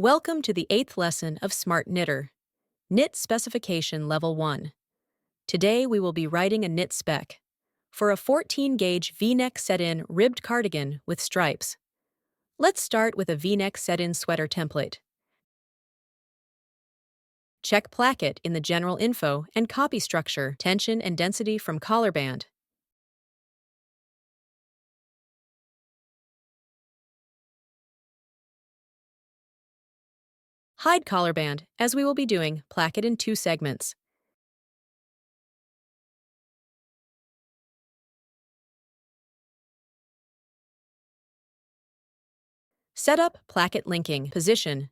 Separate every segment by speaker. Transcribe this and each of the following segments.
Speaker 1: Welcome to the 8th lesson of SmartKnitter, Knit Specification Level 1. Today we will be writing a knit spec for a 14-gauge V-neck set-in ribbed cardigan with stripes. Let's start with a V-neck set-in sweater template. Check placket in the general info and copy structure, tension and density from collar band. Hide collar band, as we will be doing placket in 2 segments. Set up placket linking position.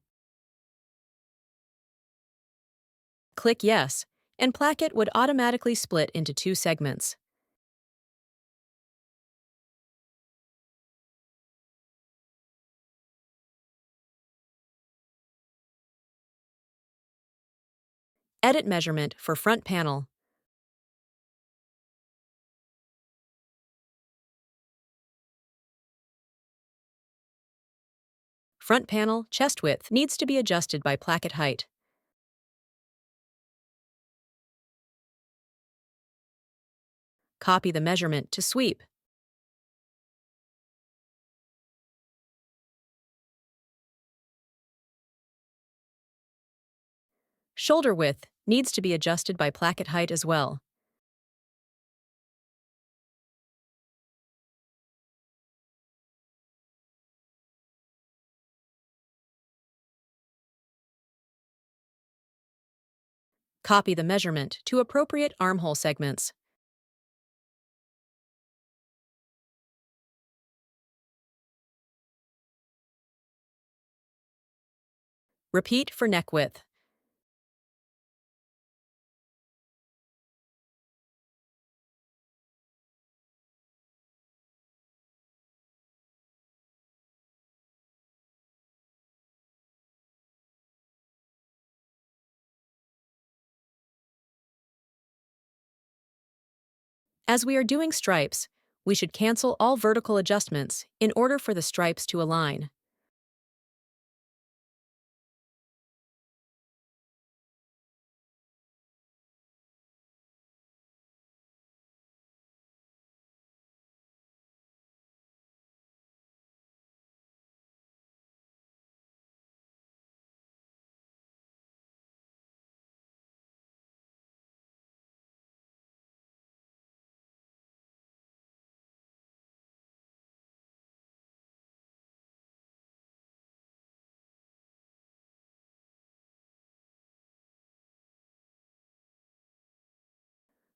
Speaker 1: Click Yes, and placket would automatically split into 2 segments. Edit measurement for front panel. Front panel chest width needs to be adjusted by placket height. Copy the measurement to sweep. Shoulder width needs to be adjusted by placket height as well. Copy the measurement to appropriate armhole segments. Repeat for neck width. As we are doing stripes, we should cancel all vertical adjustments in order for the stripes to align.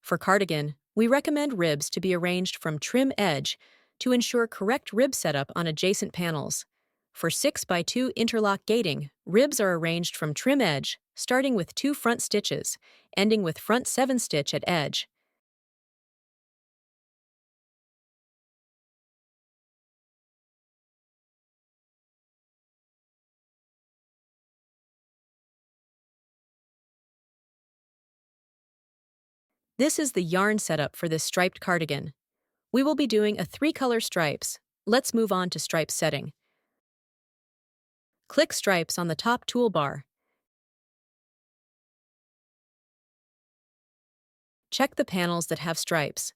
Speaker 1: For cardigan, we recommend ribs to be arranged from trim edge to ensure correct rib setup on adjacent panels. For 6x2 interlock gating, ribs are arranged from trim edge, starting with 2 front stitches, ending with front 7 stitch at edge. This is the yarn setup for this striped cardigan. We will be doing a 3-color stripes. Let's move on to stripe setting. Click Stripes on the top toolbar. Check the panels that have stripes.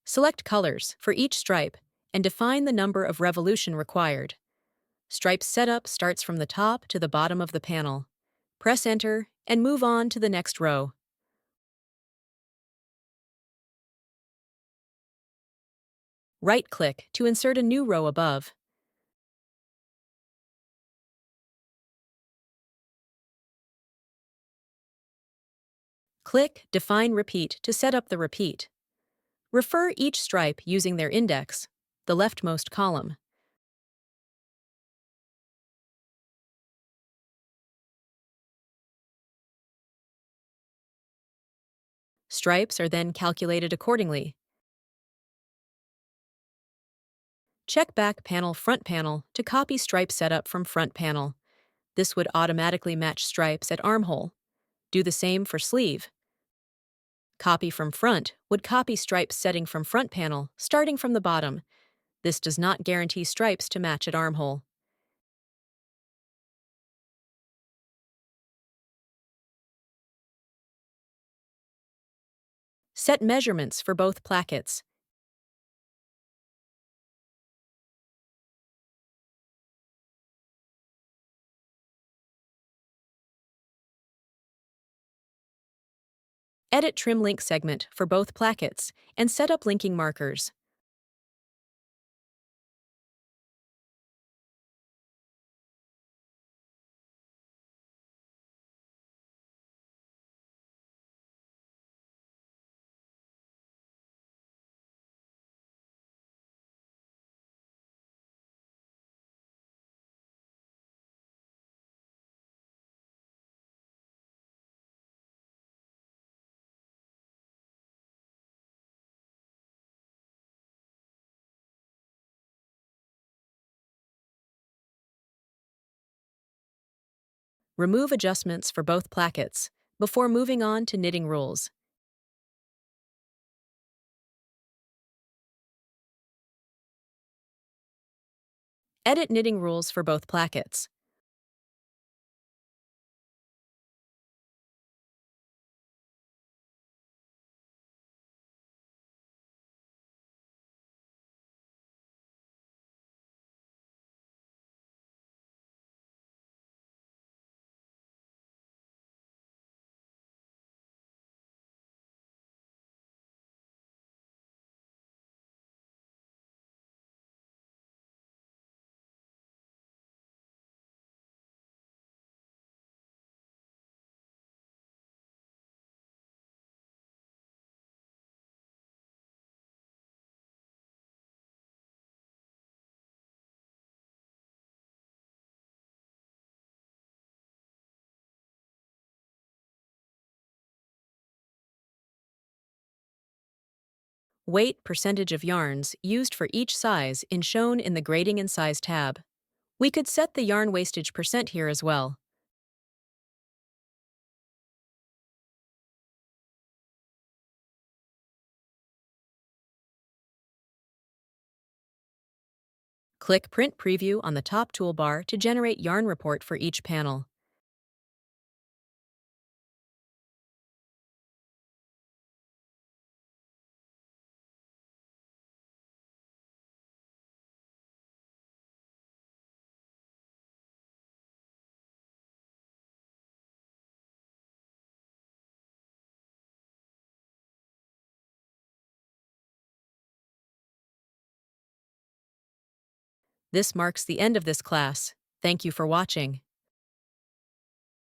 Speaker 1: Select colors for each stripe and define the number of revolution required. Stripe setup starts from the top to the bottom of the panel. Press Enter and move on to the next row. Right-click to insert a new row above. Click Define Repeat to set up the repeat. Refer each stripe using their index, the leftmost column. Stripes are then calculated accordingly. Check back panel front panel to copy stripe setup from front panel. This would automatically match stripes at armhole. Do the same for sleeve. Copy from front would copy stripe setting from front panel, starting from the bottom. This does not guarantee stripes to match at armhole. Set measurements for both plackets. Edit trim link segment for both plackets and set up linking markers. Remove adjustments for both plackets before moving on to knitting rules. Edit knitting rules for both plackets. Weight percentage of yarns used for each size is shown in the Grading and Size tab. We could set the yarn wastage percent here as well. Click Print Preview on the top toolbar to generate yarn report for each panel. This marks the end of this class. Thank you for watching.